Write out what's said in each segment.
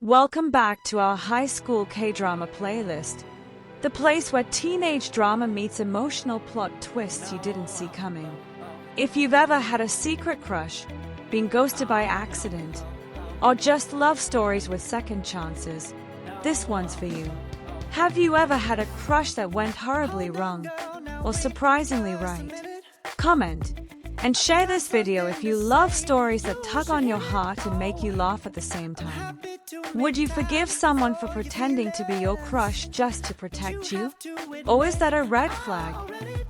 Welcome back to our high school K-drama playlist, the place where teenage drama meets emotional plot twists you didn't see coming. If you've ever had a secret crush, been ghosted by accident, or just love stories with second chances, this one's for you. Have you ever had a crush that went horribly wrong, or surprisingly right? Comment and share this video if you love stories that tug on your heart and make you laugh at the same time. Would you forgive someone for pretending to be your crush just to protect you? Or is that a red flag?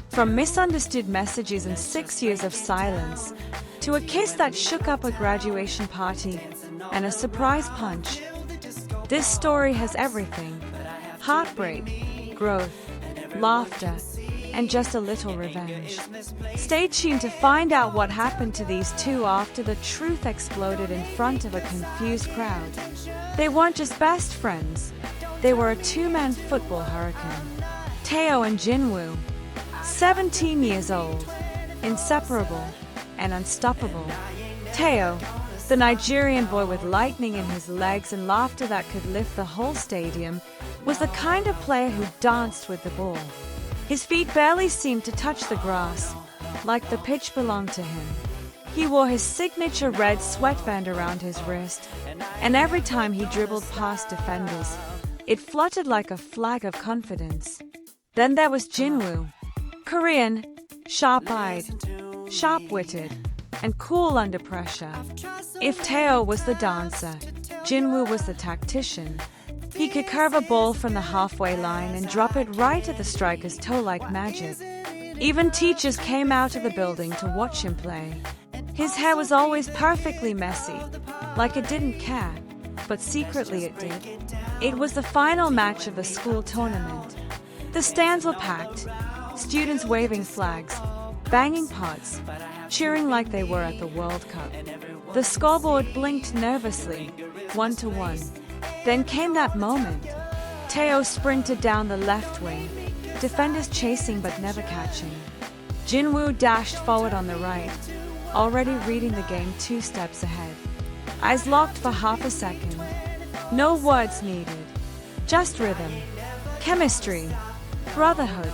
From misunderstood messages and 6 years of silence, to a kiss that shook up a graduation party and a surprise punch, this story has everything: heartbreak, growth, laughter, and just a little revenge. Stay tuned to find out what happened to these two after the truth exploded in front of a confused crowd. They weren't just best friends, they were a two-man football hurricane. Taeho and Jinwoo, 17 years old, inseparable and unstoppable. Taeho, the Nigerian boy with lightning in his legs and laughter that could lift the whole stadium, was the kind of player who danced with the ball. His feet barely seemed to touch the grass, like the pitch belonged to him. He wore his signature red sweatband around his wrist, and every time he dribbled past defenders, it fluttered like a flag of confidence. Then there was Jinwoo, Korean, sharp-eyed, sharp-witted, and cool under pressure. If Taeho was the dancer, Jinwoo was the tactician. He could curve a ball from the halfway line and drop it right at the striker's toe like magic. Even teachers came out of the building to watch him play. His hair was always perfectly messy, like it didn't care, but secretly it did. It was the final match of the school tournament. The stands were packed, students waving flags, banging pots, cheering like they were at the World Cup. The scoreboard blinked nervously, 1-1. Then came that moment. Taeho sprinted down the left wing, defenders chasing but never catching. Jinwoo dashed forward on the right, already reading the game 2 steps ahead. Eyes locked for half a second. No words needed, just rhythm, chemistry, brotherhood.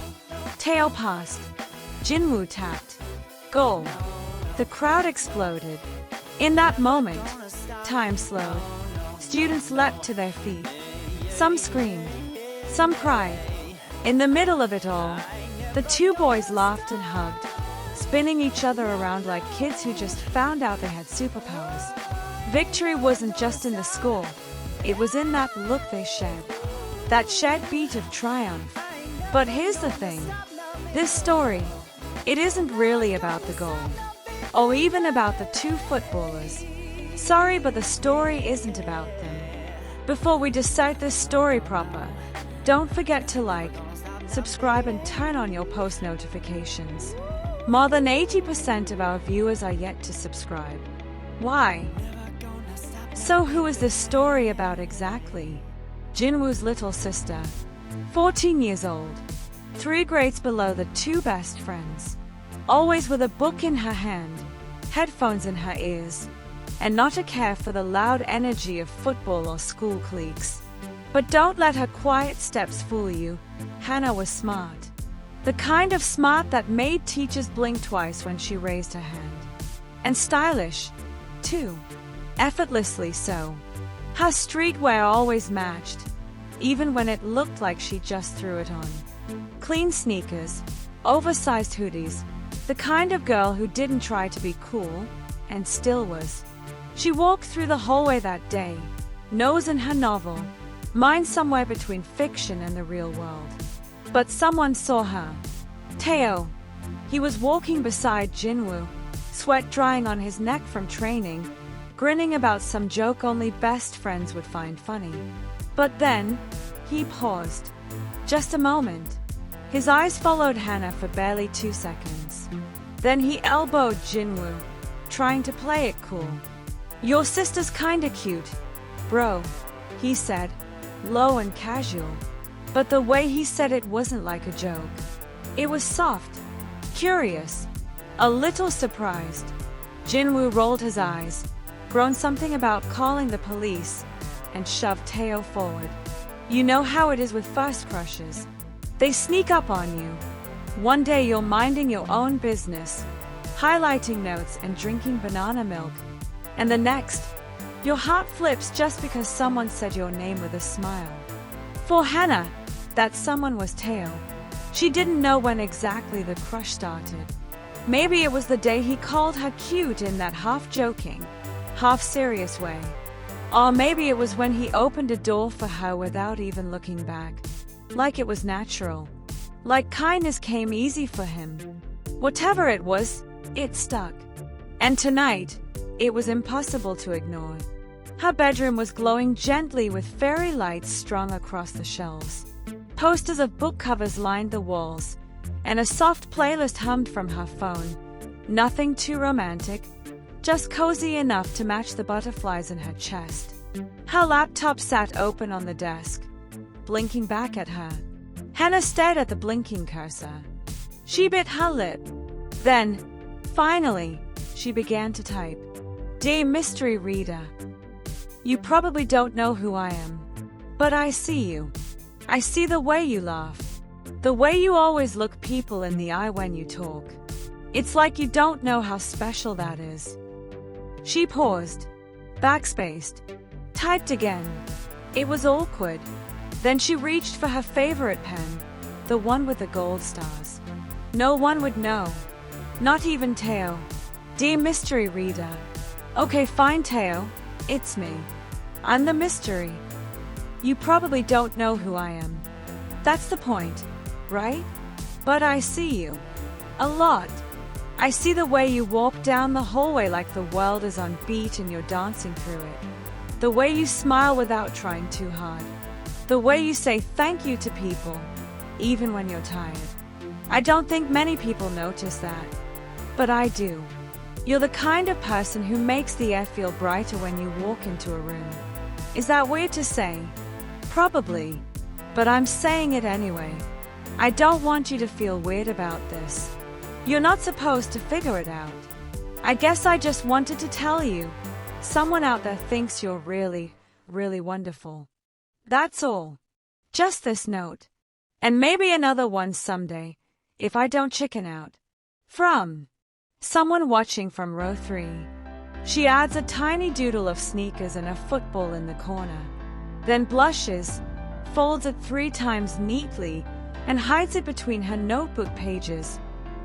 Taeho passed. Jinwoo tapped. Goal. The crowd exploded. In that moment, time slowed. Students leapt to their feet. Some screamed, some cried. In the middle of it all, the two boys laughed and hugged, spinning each other around like kids who just found out they had superpowers. Victory wasn't just in the score, it was in that look they shed, that shed beat of triumph. But here's the thing, this story, it isn't really about the goal, or even about the two footballers. Sorry, but the story isn't about them. Before we dissect this story proper, don't forget to like, subscribe and turn on your post notifications. More than 80% of our viewers are yet to subscribe. Why? So who is this story about exactly? Jinwoo's little sister, 14 years old, 3 grades below the two best friends, always with a book in her hand, headphones in her ears, and not a care for the loud energy of football or school cliques. But don't let her quiet steps fool you. Hannah was smart. The kind of smart that made teachers blink twice when she raised her hand. And stylish, too. Effortlessly so. Her streetwear always matched, even when it looked like she just threw it on. Clean sneakers, oversized hoodies, the kind of girl who didn't try to be cool, and still was. She walked through the hallway that day, nose in her novel, mind somewhere between fiction and the real world. But someone saw her. Taeho. He was walking beside Jinwoo, sweat drying on his neck from training, grinning about some joke only best friends would find funny. But then, he paused. Just a moment. His eyes followed Hannah for barely 2 seconds. Then he elbowed Jinwoo, trying to play it cool. "Your sister's kinda cute, bro," he said, low and casual. But the way he said it wasn't like a joke. It was soft, curious, a little surprised. Jinwoo rolled his eyes, groaned something about calling the police, and shoved Teo forward. You know how it is with first crushes. They sneak up on you. One day you're minding your own business, highlighting notes and drinking banana milk, and the next, your heart flips just because someone said your name with a smile. For Hannah, that someone was Teo. She didn't know when exactly the crush started. Maybe it was the day he called her cute in that half-joking, half-serious way. Or maybe it was when he opened a door for her without even looking back. Like it was natural. Like kindness came easy for him. Whatever it was, it stuck. And tonight, it was impossible to ignore. Her bedroom was glowing gently with fairy lights strung across the shelves. Posters of book covers lined the walls, and a soft playlist hummed from her phone. Nothing too romantic, just cozy enough to match the butterflies in her chest. Her laptop sat open on the desk, blinking back at her. Hannah stared at the blinking cursor. She bit her lip. Then, finally, she began to type. Dear mystery reader, you probably don't know who I am, but I see you. I see the way you laugh, the way you always look people in the eye when you talk. It's like you don't know how special that is. She paused, backspaced, typed again. It was awkward. Then she reached for her favorite pen, the one with the gold stars. No one would know, not even Teo. Dear mystery reader. Okay, fine, Teo. It's me. I'm the mystery. You probably don't know who I am. That's the point, right? But I see you. A lot. I see the way you walk down the hallway like the world is on beat and you're dancing through it. The way you smile without trying too hard. The way you say thank you to people, even when you're tired. I don't think many people notice that, but I do. You're the kind of person who makes the air feel brighter when you walk into a room. Is that weird to say? Probably, but I'm saying it anyway. I don't want you to feel weird about this. You're not supposed to figure it out. I guess I just wanted to tell you. Someone out there thinks you're really, really wonderful. That's all. Just this note. And maybe another one someday, if I don't chicken out. From someone watching from row 3. She adds a tiny doodle of sneakers and a football in the corner. Then blushes, folds it 3 times neatly, and hides it between her notebook pages,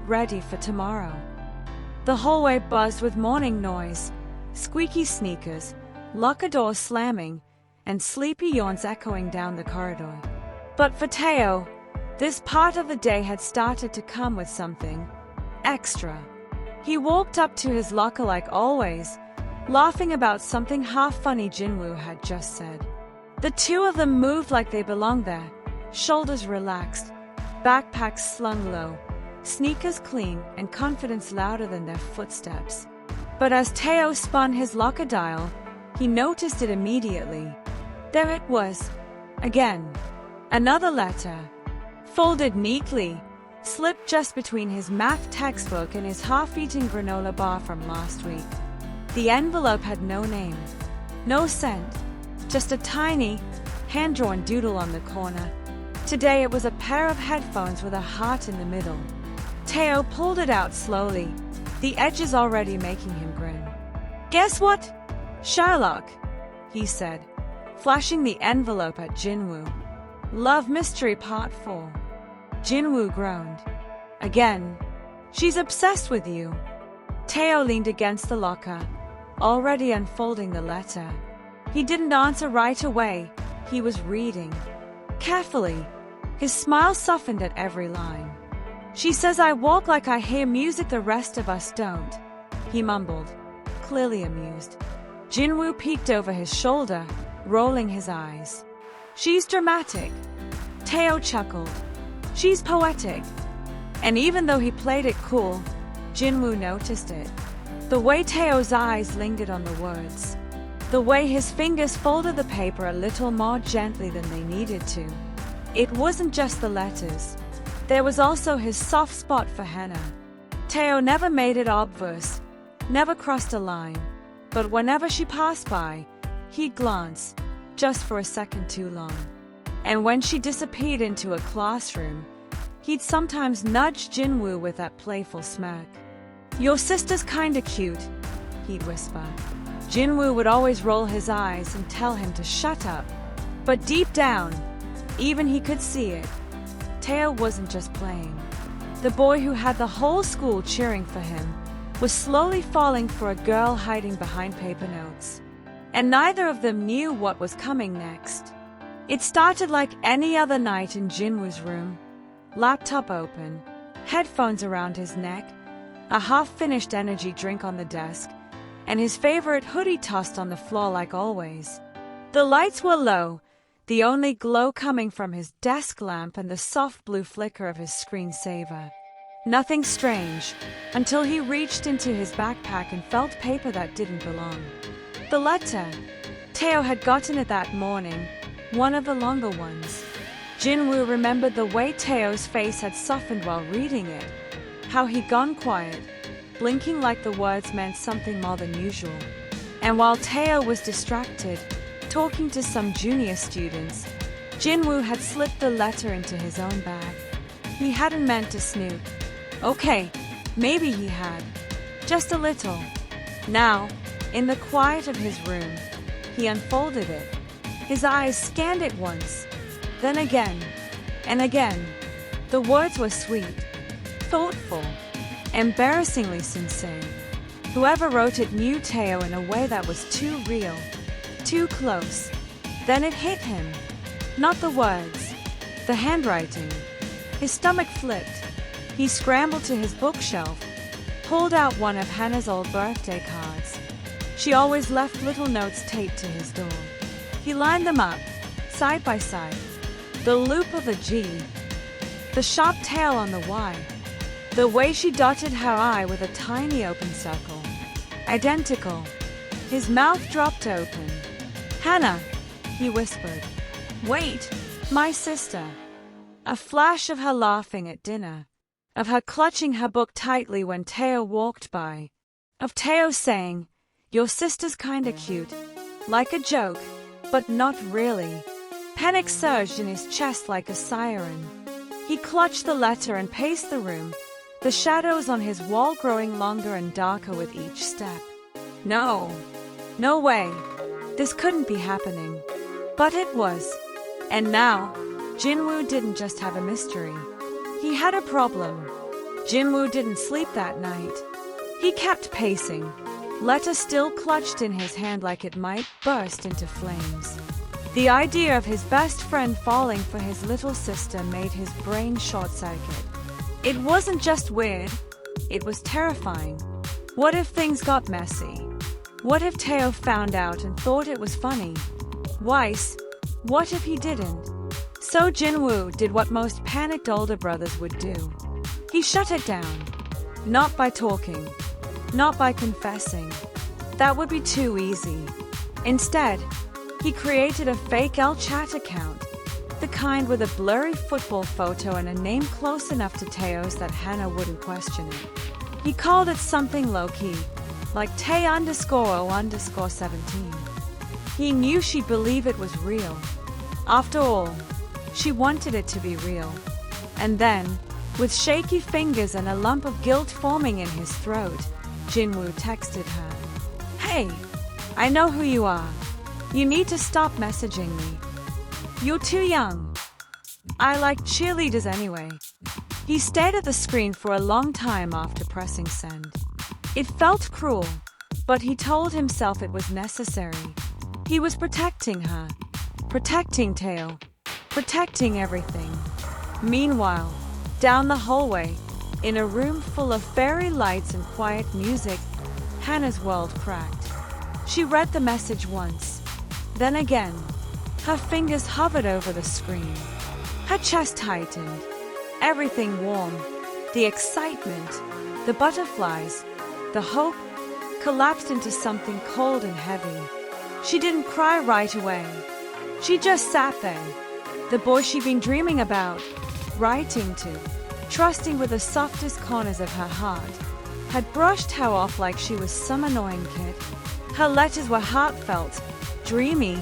ready for tomorrow. The hallway buzzed with morning noise, squeaky sneakers, locker doors slamming, and sleepy yawns echoing down the corridor. But for Teo, this part of the day had started to come with something extra. He walked up to his locker like always, laughing about something half-funny Jinwoo had just said. The two of them moved like they belonged there, shoulders relaxed, backpacks slung low, sneakers clean and confidence louder than their footsteps. But as Teo spun his locker dial, he noticed it immediately. There it was, again. Another letter, folded neatly, slipped just between his math textbook and his half-eaten granola bar from last week. The envelope had no name, no scent, just a tiny, hand-drawn doodle on the corner. Today it was a pair of headphones with a heart in the middle. Teo pulled it out slowly, the edges already making him grin. Guess what, Sherlock? He said, flashing the envelope at Jinwoo. Love Mystery Part 4. Jinwoo groaned. Again. She's obsessed with you. Teo leaned against the locker, already unfolding the letter. He didn't answer right away. He was reading. Carefully. His smile softened at every line. She says I walk like I hear music the rest of us don't. He mumbled, clearly amused. Jinwoo peeked over his shoulder, rolling his eyes. She's dramatic. Teo chuckled. She's poetic. And even though he played it cool, Jinwoo noticed it. The way Teo's eyes lingered on the words. The way his fingers folded the paper a little more gently than they needed to. It wasn't just the letters. There was also his soft spot for Hannah. Teo never made it obvious, never crossed a line. But whenever she passed by, he'd glance, just for a second too long. And when she disappeared into a classroom, he'd sometimes nudge Jinwoo with that playful smirk. "Your sister's kinda cute," he'd whisper. Jinwoo would always roll his eyes and tell him to shut up. But deep down, even he could see it, Tae wasn't just playing. The boy who had the whole school cheering for him was slowly falling for a girl hiding behind paper notes. And neither of them knew what was coming next. It started like any other night in Jinwoo's room. Laptop open, headphones around his neck, a half-finished energy drink on the desk, and his favorite hoodie tossed on the floor like always. The lights were low, the only glow coming from his desk lamp and the soft blue flicker of his screensaver. Nothing strange, until he reached into his backpack and felt paper that didn't belong. The letter. Tae had gotten it that morning, one of the longer ones. Jinwoo remembered the way Tae's face had softened while reading it, how he'd gone quiet, blinking like the words meant something more than usual. And while Tae was distracted, talking to some junior students, Jinwoo had slipped the letter into his own bag. He hadn't meant to snoop. Okay, maybe he had. Just a little. Now, in the quiet of his room, he unfolded it. His eyes scanned it once, then again, and again. The words were sweet, thoughtful, embarrassingly sincere. Whoever wrote it knew Tae in a way that was too real, too close. Then it hit him. Not the words, the handwriting. His stomach flipped. He scrambled to his bookshelf, pulled out one of Hannah's old birthday cards. She always left little notes taped to his door. He lined them up, side by side. The loop of the G, the sharp tail on the Y, the way she dotted her I with a tiny open circle. Identical. His mouth dropped open. "Hannah," he whispered. "Wait, my sister." A flash of her laughing at dinner, of her clutching her book tightly when Tae walked by, of Tae saying, "Your sister's kinda cute," like a joke, but not really. Panic surged in his chest like a siren. He clutched the letter and paced the room, the shadows on his wall growing longer and darker with each step. No way. This couldn't be happening. But it was. And now, Jinwoo didn't just have a mystery. He had a problem. Jinwoo didn't sleep that night. He kept pacing, letter still clutched in his hand like it might burst into flames. The idea of his best friend falling for his little sister made his brain short-circuit. It wasn't just weird, it was terrifying. What if things got messy? What if Tae found out and thought it was funny? Weiss, what if he didn't? So Jinwoo did what most panicked older brothers would do. He shut it down. Not by talking. Not by confessing. That would be too easy. Instead, he created a fake L-Chat account, the kind with a blurry football photo and a name close enough to Tae's that Hannah wouldn't question it. He called it something low-key, like Tae_O_17. He knew she'd believe it was real. After all, she wanted it to be real. And then, with shaky fingers and a lump of guilt forming in his throat, Jinwoo texted her. "Hey, I know who you are. You need to stop messaging me. You're too young. I like cheerleaders anyway." He stared at the screen for a long time after pressing send. It felt cruel, but he told himself it was necessary. He was protecting her, protecting Tae, protecting everything. Meanwhile, down the hallway, in a room full of fairy lights and quiet music, Hannah's world cracked. She read the message once, then again. Her fingers hovered over the screen. Her chest tightened. Everything warm, the excitement, the butterflies, the hope, collapsed into something cold and heavy. She didn't cry right away. She just sat there. The boy she'd been dreaming about, writing to, trusting with the softest corners of her heart, had brushed her off like she was some annoying kid. Her letters were heartfelt, dreamy,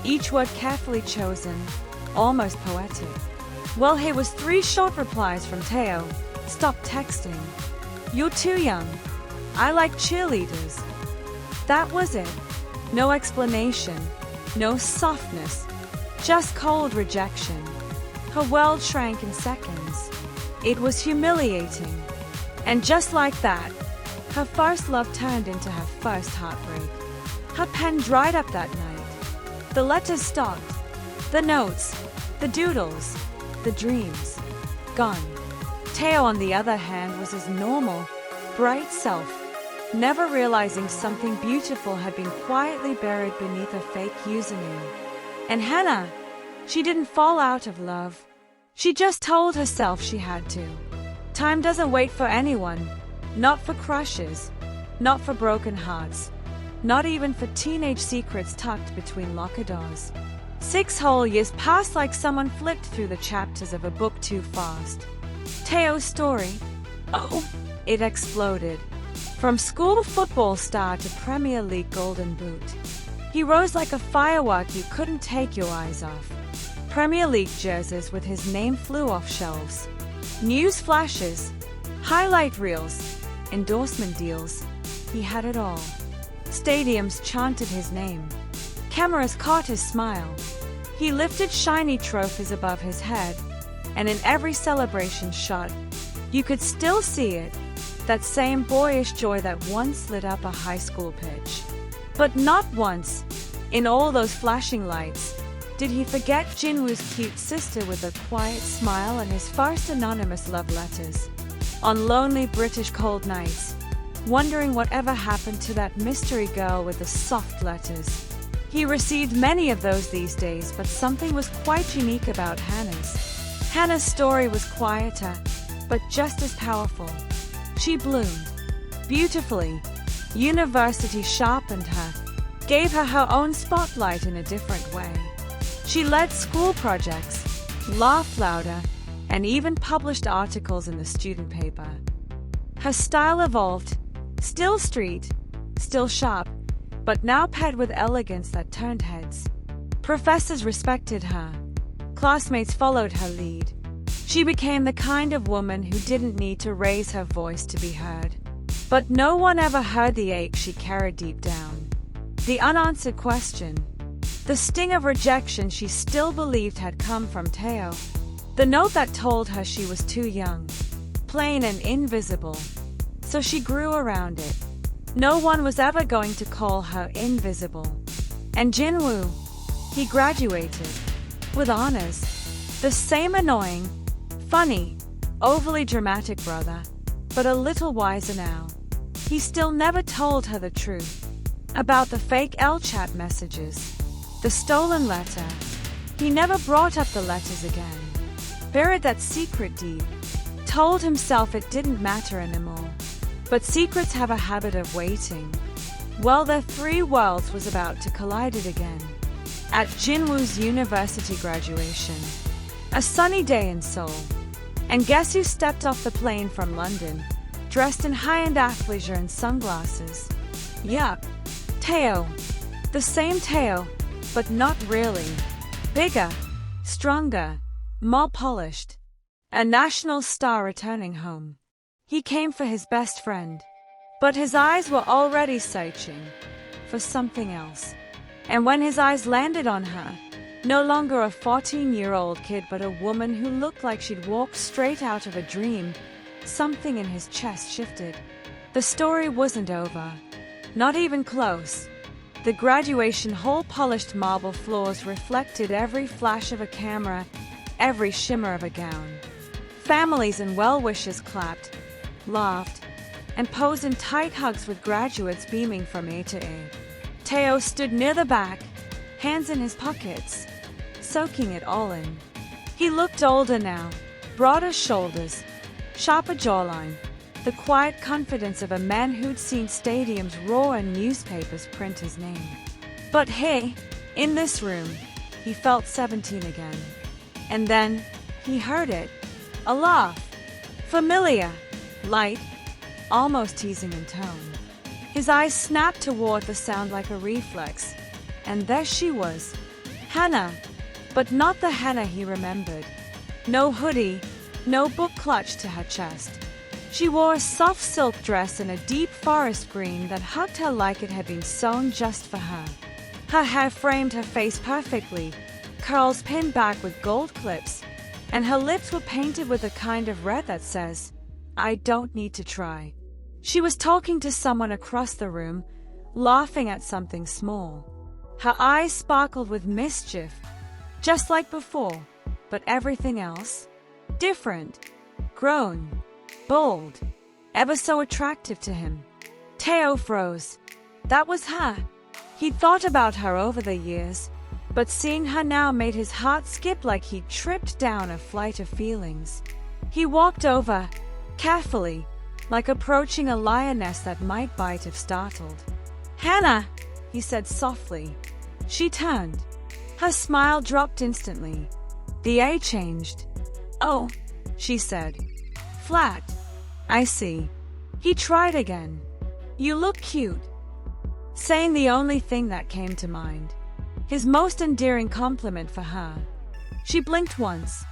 each word carefully chosen, almost poetic. Well, here was 3 short replies from Teo. Stop texting. You're too young. I like cheerleaders. That was it. No explanation, no softness, just cold rejection. Her world shrank in seconds. It was humiliating. And just like that, her first love turned into her first heartbreak. Her pen dried up that night. The letters stopped. The notes, the doodles, the dreams, gone. Teo, on the other hand, was his normal, bright self, never realizing something beautiful had been quietly buried beneath a fake username. And Hannah, she didn't fall out of love. She just told herself she had to. Time doesn't wait for anyone, not for crushes, not for broken hearts, not even for teenage secrets tucked between locker doors. 6 whole years passed like someone flipped through the chapters of a book too fast. Teo's story, it exploded. From school football star to Premier League golden boot. He rose like a firework you couldn't take your eyes off. Premier League jerseys with his name flew off shelves. News flashes, highlight reels, endorsement deals. He had it all. Stadiums chanted his name. Cameras caught his smile. He lifted shiny trophies above his head, and in every celebration shot, you could still see it, that same boyish joy that once lit up a high school pitch. But not once, in all those flashing lights, did he forget Jinwoo's cute sister with a quiet smile and his first anonymous love letters. On lonely British cold nights, wondering whatever happened to that mystery girl with the soft letters. He received many of those these days, but something was quite unique about Hannah's. Hannah's story was quieter, but just as powerful. She bloomed beautifully. University sharpened her, gave her her own spotlight in a different way. She led school projects, laughed louder, and even published articles in the student paper. Her style evolved, still street, still sharp, but now paired with elegance that turned heads. Professors respected her. Classmates followed her lead. She became the kind of woman who didn't need to raise her voice to be heard. But no one ever heard the ache she carried deep down. The unanswered question. The sting of rejection she still believed had come from Teo. The note that told her she was too young, plain and invisible. So she grew around it. No one was ever going to call her invisible. And Jinwoo, he graduated with honors. The same annoying, funny, overly dramatic brother, but a little wiser now. He still never told her the truth about the fake L-chat messages, the stolen letter. He never brought up the letters again. Buried that secret deep. Told himself it didn't matter anymore. But secrets have a habit of waiting. Well, their 3 worlds was about to collide again. At Jinwoo's university graduation. A sunny day in Seoul. And guess who stepped off the plane from London, dressed in high-end athleisure and sunglasses? Yup, Teo. The same Teo, but not really. Bigger, stronger, more polished. A national star returning home. He came for his best friend. But his eyes were already searching for something else. And when his eyes landed on her, no longer a 14-year-old kid but a woman who looked like she'd walked straight out of a dream, something in his chest shifted. The story wasn't over. Not even close. The graduation hall polished marble floors reflected every flash of a camera, every shimmer of a gown. Families and well-wishers clapped, laughed, and posed in tight hugs with graduates beaming from A to A. Teo stood near the back, hands in his pockets, soaking it all in. He looked older now, broader shoulders, sharper jawline, the quiet confidence of a man who'd seen stadiums roar and newspapers print his name. But hey, in this room, he felt 17 again. And then, he heard it. A laugh. Familiar. Light. Almost teasing in tone. His eyes snapped toward the sound like a reflex. And there she was, Hannah, but not the Hannah he remembered. No hoodie, no book clutched to her chest. She wore a soft silk dress in a deep forest green that hugged her like it had been sewn just for her. Her hair framed her face perfectly, curls pinned back with gold clips, and her lips were painted with a kind of red that says, "I don't need to try." She was talking to someone across the room, laughing at something small. Her eyes sparkled with mischief, just like before, but everything else? Different, grown, bold, ever so attractive to him. Teo froze. That was her. He'd thought about her over the years, but seeing her now made his heart skip like he'd tripped down a flight of feelings. He walked over, carefully, like approaching a lioness that might bite if startled. "Hannah," he said softly. She turned. Her smile dropped instantly. The A changed. "Oh," she said. Flat. "I see." He tried again. "You look cute." Saying the only thing that came to mind. His most endearing compliment for her. She blinked once.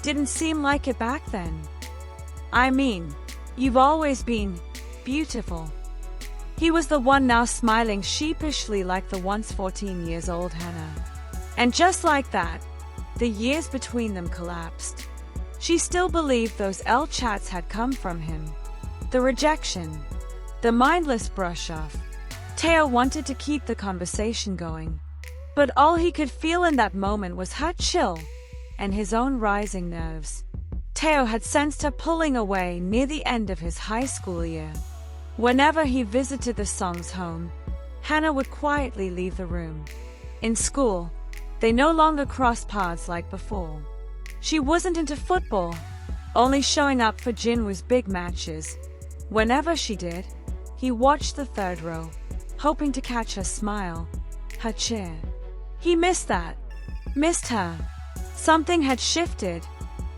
Didn't seem like it back then. "I mean, you've always been beautiful." He was the one now smiling sheepishly like the once 14 years old Hannah. And just like that, the years between them collapsed. She still believed those L chats had come from him. The rejection. The mindless brush off. Teo wanted to keep the conversation going. But all he could feel in that moment was her chill and his own rising nerves. Teo had sensed her pulling away near the end of his high school year. Whenever he visited the Song's home, Hannah would quietly leave the room. In school, they no longer crossed paths like before. She wasn't into football, only showing up for Jinwoo's big matches. Whenever she did, he watched the third row, hoping to catch her smile, her cheer. He missed that. Missed her. Something had shifted,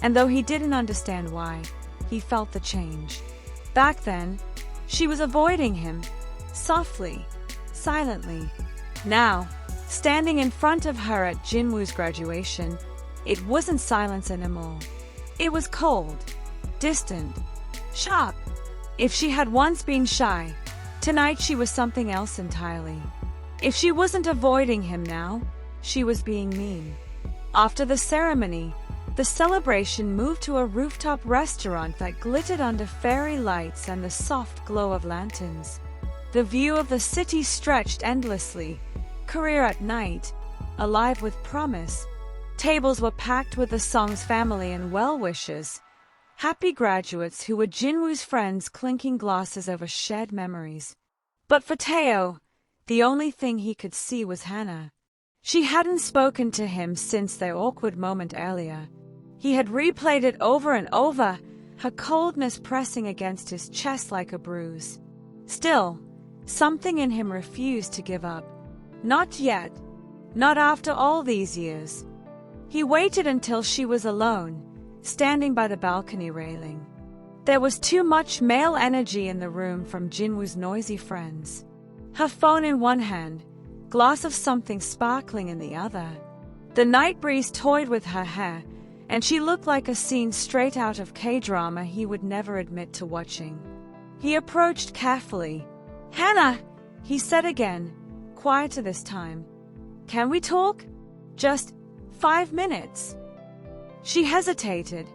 and though he didn't understand why, he felt the change. Back then, she was avoiding him, softly, silently. Now, standing in front of her at Jinwoo's graduation, it wasn't silence anymore. It was cold, distant, sharp. If she had once been shy, tonight she was something else entirely. If she wasn't avoiding him now, she was being mean. After the ceremony, the celebration moved to a rooftop restaurant that glittered under fairy lights and the soft glow of lanterns. The view of the city stretched endlessly, career at night, alive with promise. Tables were packed with the Song's family and well-wishers, happy graduates who were Jinwoo's friends clinking glasses over shared memories. But for Teo, the only thing he could see was Hannah. She hadn't spoken to him since their awkward moment earlier. He had replayed it over and over, her coldness pressing against his chest like a bruise. Still, something in him refused to give up. Not yet. Not after all these years. He waited until she was alone, standing by the balcony railing. There was too much male energy in the room from Jinwoo's noisy friends. Her phone in one hand, glass of something sparkling in the other. The night breeze toyed with her hair, and she looked like a scene straight out of K-drama he would never admit to watching. He approached carefully. "Hannah," he said again, quieter this time. "Can we talk? Just 5 minutes." She hesitated,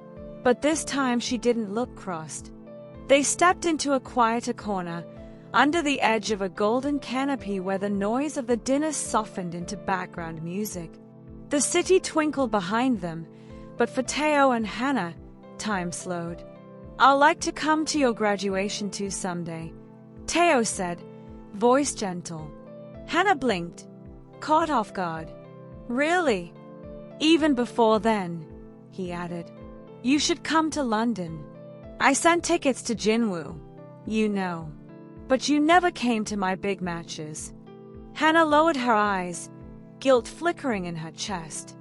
but this time she didn't look crossed. They stepped into a quieter corner, under the edge of a golden canopy where the noise of the dinner softened into background music. The city twinkled behind them, but for Teo and Hannah, time slowed. "I'd like to come to your graduation too someday," Teo said, voice gentle. Hannah blinked, caught off guard. "Really?" "Even before then," he added. "You should come to London. I sent tickets to Jinwoo, you know. But you never came to my big matches." Hannah lowered her eyes, guilt flickering in her chest.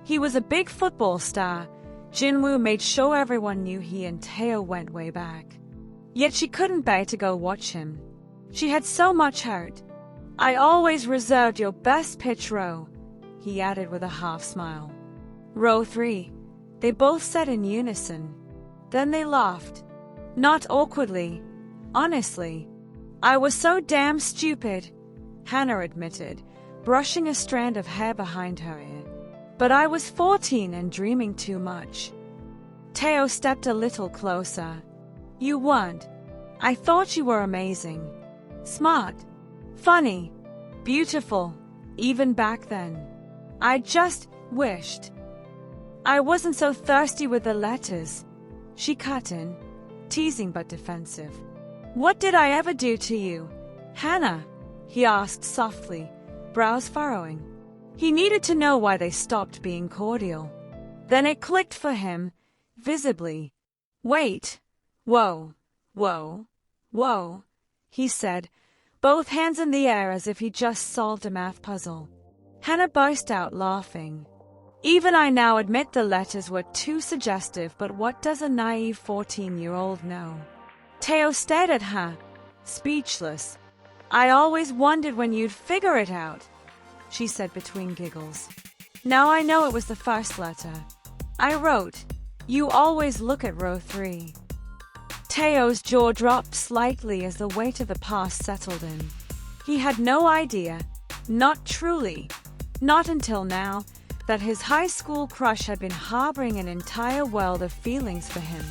He was a big football star. Jinwoo made sure everyone knew he and Teo went way back. Yet she couldn't bear to go watch him. She had so much hurt. "I always reserved your best pitch row," he added with a half smile. Row 3, they both said in unison. Then they laughed. Not awkwardly, honestly. I was so damn stupid, Hannah admitted, brushing a strand of hair behind her ear. But I was 14 and dreaming too much. Teo stepped a little closer. You weren't. I thought you were amazing. Smart. Funny. Beautiful. Even back then. I just wished I wasn't so thirsty with the letters. She cut in, teasing but defensive. What did I ever do to you, Hannah? He asked softly, brows furrowing. He needed to know why they stopped being cordial. Then it clicked for him, visibly. Wait. Whoa, whoa, whoa, he said, both hands in the air as if he just solved a math puzzle. Hannah burst out laughing. Even I now admit the letters were too suggestive, but what does a naive 14-year-old know? Teo stared at her, speechless. I always wondered when you'd figure it out, she said between giggles. Now I know it was the first letter. I wrote, you always look at row 3. Teo's jaw dropped slightly as the weight of the past settled in. He had no idea, not truly, not until now, that his high school crush had been harboring an entire world of feelings for him.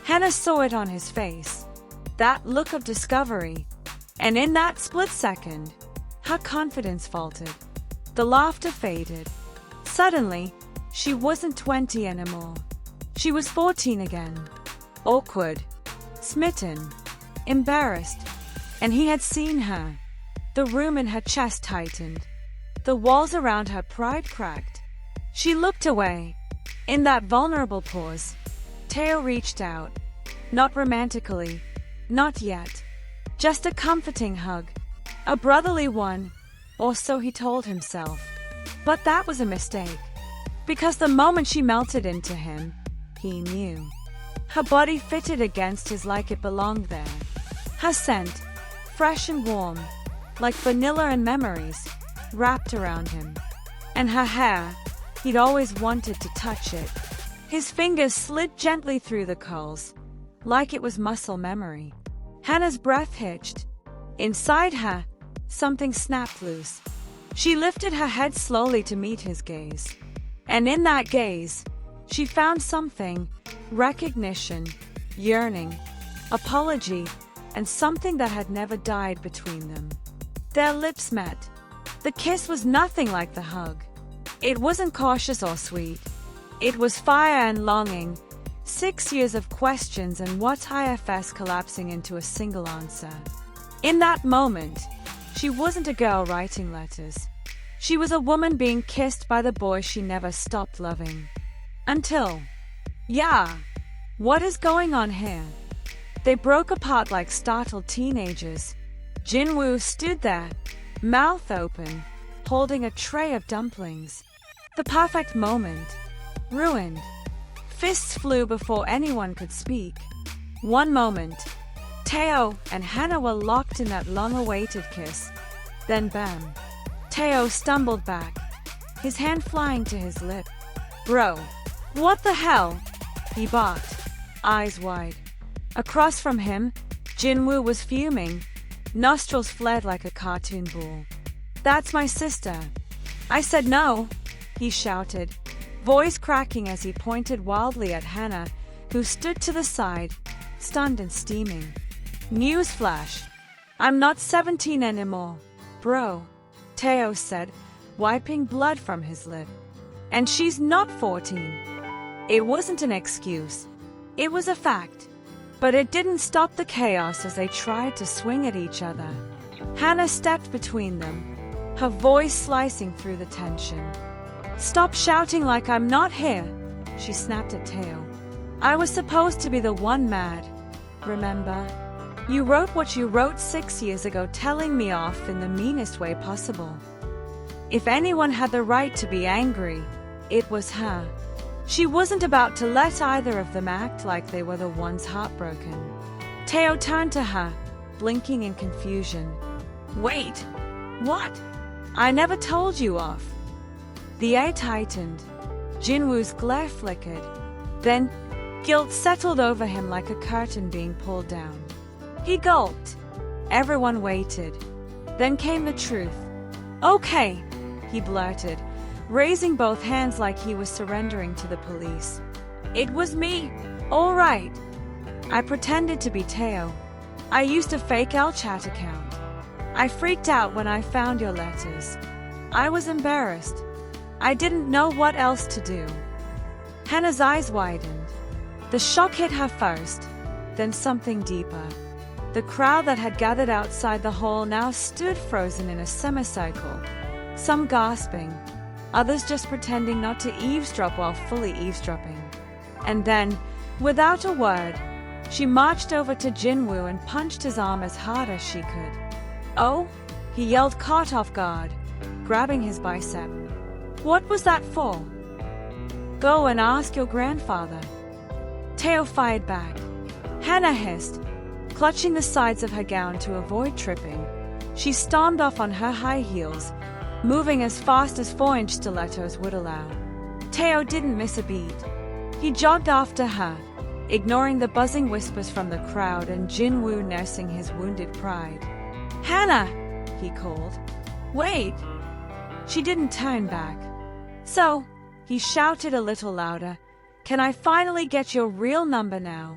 Hannah saw it on his face, that look of discovery, and in that split second, her confidence faltered. The laughter faded. Suddenly, she wasn't 20 anymore. She was 14 again. Awkward, smitten, embarrassed, and he had seen her. The room in her chest tightened. The walls around her pride cracked. She looked away. In that vulnerable pause, Teo reached out. Not romantically, not yet. Just a comforting hug. A brotherly one, or so he told himself. But that was a mistake. Because the moment she melted into him, he knew. Her body fitted against his like it belonged there. Her scent, fresh and warm, like vanilla and memories, wrapped around him. And her hair, he'd always wanted to touch it. His fingers slid gently through the curls, like it was muscle memory. Hannah's breath hitched. Inside her, something snapped loose. She lifted her head slowly to meet his gaze. And in that gaze, she found something, recognition, yearning, apology, and something that had never died between them. Their lips met. The kiss was nothing like the hug. It wasn't cautious or sweet. It was fire and longing, 6 years of questions and what IFS collapsing into a single answer. In that moment, she wasn't a girl writing letters. She was a woman being kissed by the boy she never stopped loving. Until, yeah, what is going on here? They broke apart like startled teenagers. Jinwoo stood there, mouth open, holding a tray of dumplings. The perfect moment. Ruined. Fists flew before anyone could speak. One moment, Teo and Hannah were locked in that long-awaited kiss. Then bam. Teo stumbled back, his hand flying to his lip. Bro, what the hell? He barked, eyes wide. Across from him, Jinwoo was fuming, nostrils flared like a cartoon bull. That's my sister. I said no, he shouted, voice cracking as he pointed wildly at Hannah, who stood to the side, stunned and steaming. Newsflash. I'm not 17 anymore, bro, Teo said, wiping blood from his lip. And she's not 14. It wasn't an excuse. It was a fact. But it didn't stop the chaos as they tried to swing at each other. Hannah stepped between them, her voice slicing through the tension. Stop shouting like I'm not here, she snapped at Teo. I was supposed to be the one mad, remember? You wrote what you wrote 6 years ago, telling me off in the meanest way possible. If anyone had the right to be angry, it was her. She wasn't about to let either of them act like they were the ones heartbroken. Teo turned to her, blinking in confusion. Wait, what? I never told you off. The air tightened. Jinwoo's glare flickered. Then, guilt settled over him like a curtain being pulled down. He gulped. Everyone waited. Then came the truth. "Okay," he blurted, raising both hands like he was surrendering to the police. "It was me. All right. I pretended to be Teo. I used a fake L-chat account. I freaked out when I found your letters. I was embarrassed. I didn't know what else to do." Hannah's eyes widened. The shock hit her first, then something deeper. The crowd that had gathered outside the hall now stood frozen in a semicircle, some gasping, others just pretending not to eavesdrop while fully eavesdropping. And then, without a word, she marched over to Jinwoo and punched his arm as hard as she could. "Oh?" he yelled, caught off guard, grabbing his bicep. "What was that for?" "Go and ask your grandfather." Teo fired back. Hannah hissed, clutching the sides of her gown to avoid tripping. She stormed off on her high heels, moving as fast as 4-inch stilettos would allow. Teo didn't miss a beat. He jogged after her, ignoring the buzzing whispers from the crowd and Jinwoo nursing his wounded pride. "Hannah!" he called. "Wait!" She didn't turn back. "So," he shouted a little louder, "can I finally get your real number now?"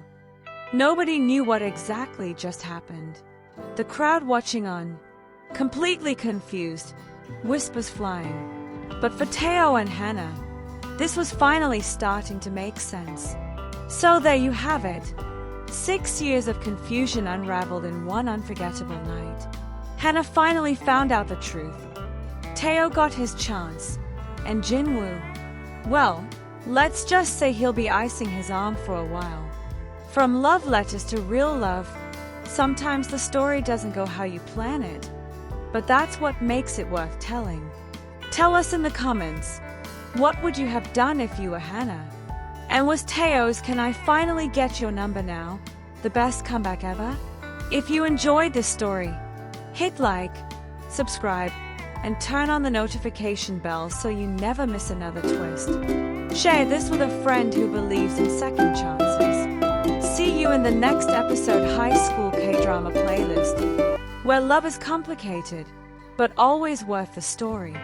Nobody knew what exactly just happened. The crowd watching on, completely confused, whispers flying. But for Teo and Hannah, this was finally starting to make sense. So there you have it. 6 years of confusion unraveled in one unforgettable night. Hannah finally found out the truth. Teo got his chance. And Jinwoo, well, let's just say he'll be icing his arm for a while. From love letters to real love, sometimes the story doesn't go how you plan it. But that's what makes it worth telling. Tell us in the comments, what would you have done if you were Hannah? And was Teo's "Can I finally get your number now" the best comeback ever? If you enjoyed this story, hit like, subscribe, and turn on the notification bell so you never miss another twist. Share this with a friend who believes in second chances. See you in the next episode High School K-Drama Playlist, where love is complicated, but always worth the story.